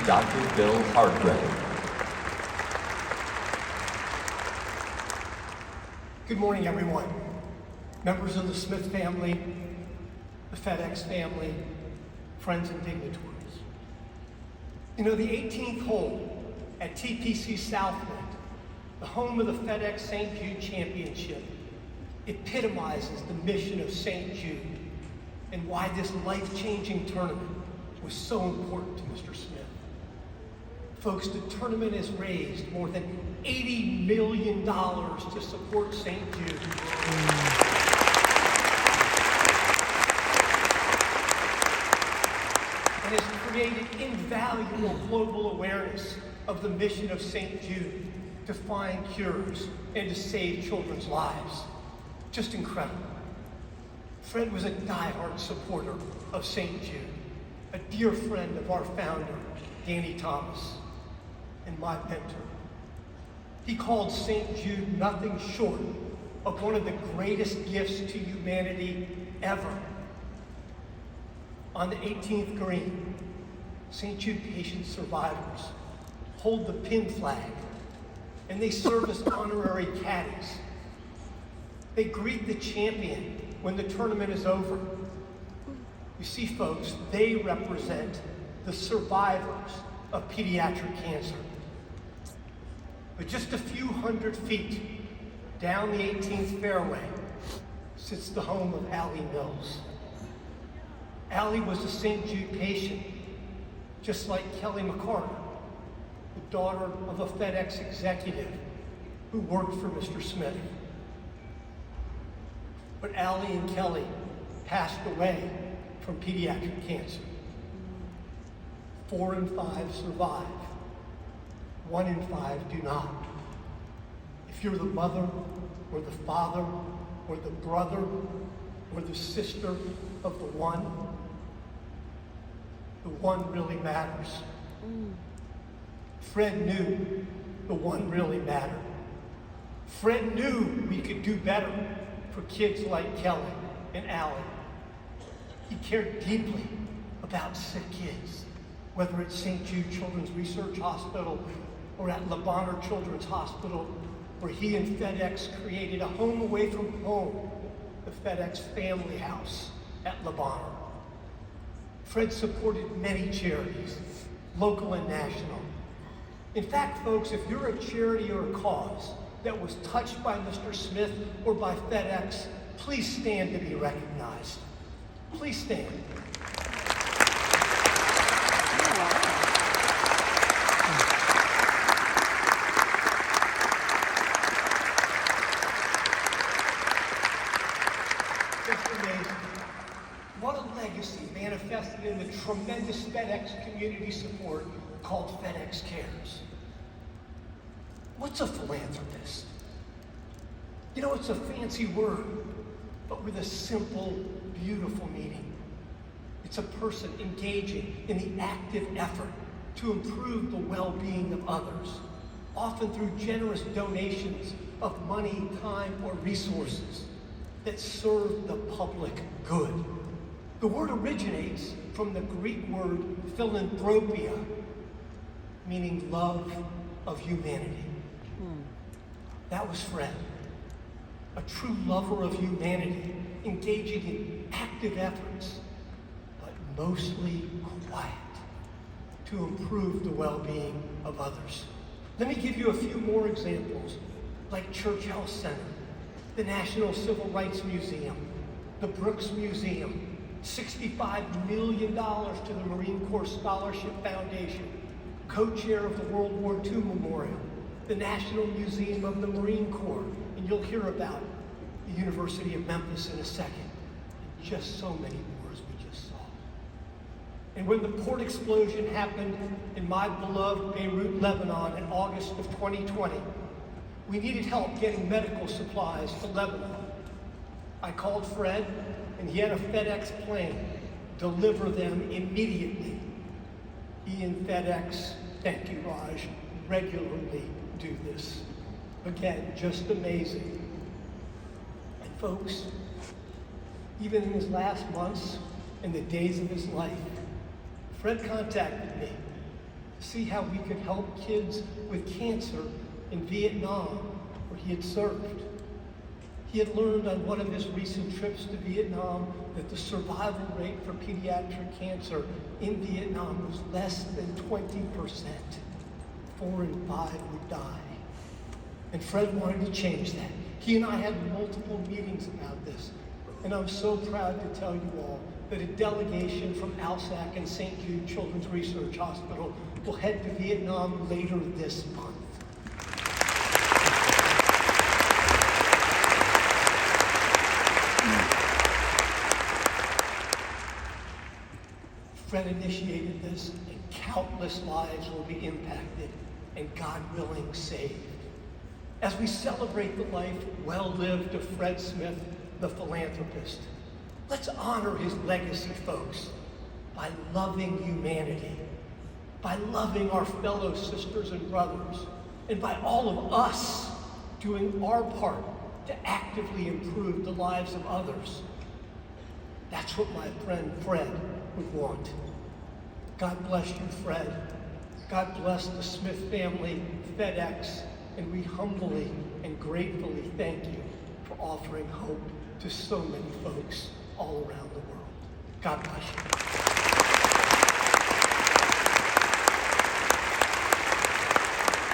Dr. Bill Hargrave. Good morning, everyone. Members of the Smith family, the FedEx family, friends and dignitaries. You know, the 18th hole at TPC Southland, the home of the FedEx St. Jude Championship, epitomizes the mission of St. Jude and why this life-changing tournament was so important to Mr. Smith. Folks, the tournament has raised more than $80 million to support St. Jude. And has created invaluable global awareness of the mission of St. Jude to find cures and to save children's lives. Just incredible. Fred was a diehard supporter of St. Jude, a dear friend of our founder, Danny Thomas, and my mentor. He called St. Jude nothing short of one of the greatest gifts to humanity ever. On the 18th green, St. Jude patient survivors hold the pin flag and they serve as honorary caddies. They greet the champion when the tournament is over. You see, folks, they represent the survivors of pediatric cancer. But just a few hundred feet down the 18th fairway sits the home of Allie Mills. Allie was a St. Jude patient, just like Kelly McCarter, the daughter of a FedEx executive who worked for Mr. Smith. But Allie and Kelly passed away from pediatric cancer. 4 in 5 survive. 1 in 5 do not. If you're the mother or the father or the brother or the sister of the one really matters. Fred knew the one really mattered. Fred knew we could do better for kids like Kelly and Allie. He cared deeply about sick kids, whether it's St. Jude Children's Research Hospital or at Le Bonheur Children's Hospital, where he and FedEx created a home away from home, the FedEx Family House at Le Bonheur. Fred supported many charities, local and national. In fact, folks, if you're a charity or a cause that was touched by Mr. Smith or by FedEx, please stand to be recognized. Please stand. Just amazing. What a legacy manifested in the tremendous FedEx community support called FedEx Cares. What's a philanthropist? You know, it's a fancy word, but with a simple, beautiful meaning. It's a person engaging in the active effort to improve the well-being of others, often through generous donations of money, time, or resources that serve the public good. The word originates from the Greek word philanthropia, meaning love of humanity. That was Fred, a true lover of humanity, engaging in active efforts, but mostly quiet, to improve the well-being of others. Let me give you a few more examples, like Church Health Center, the National Civil Rights Museum, the Brooks Museum, $65 million to the Marine Corps Scholarship Foundation, co-chair of the World War II Memorial, the National Museum of the Marine Corps, and you'll hear about the University of Memphis in a second, and just so many more as we just saw. And when the port explosion happened in my beloved Beirut, Lebanon in August of 2020, we needed help getting medical supplies to Lebanon. I called Fred, and he had a FedEx plane deliver them immediately. He and FedEx, thank you, Raj, regularly do this. Again, just amazing. And folks, even in his last months and the days of his life, Fred contacted me to see how we could help kids with cancer in Vietnam, where he had served. He had learned on one of his recent trips to Vietnam that the survival rate for pediatric cancer in Vietnam was less than 20%. 4 in 5 would die. And Fred wanted to change that. He and I had multiple meetings about this. And I'm so proud to tell you all that a delegation from ALSAC and St. Jude Children's Research Hospital will head to Vietnam later this month. Fred initiated this, and countless lives will be impacted, and God willing, saved. As we celebrate the life well lived of Fred Smith, the philanthropist, let's honor his legacy, folks, by loving humanity, by loving our fellow sisters and brothers, and by all of us doing our part to actively improve the lives of others. That's what my friend Fred would want. God bless you, Fred. God bless the Smith family, FedEx, and we humbly and gratefully thank you for offering hope to so many folks all around the world. God bless you.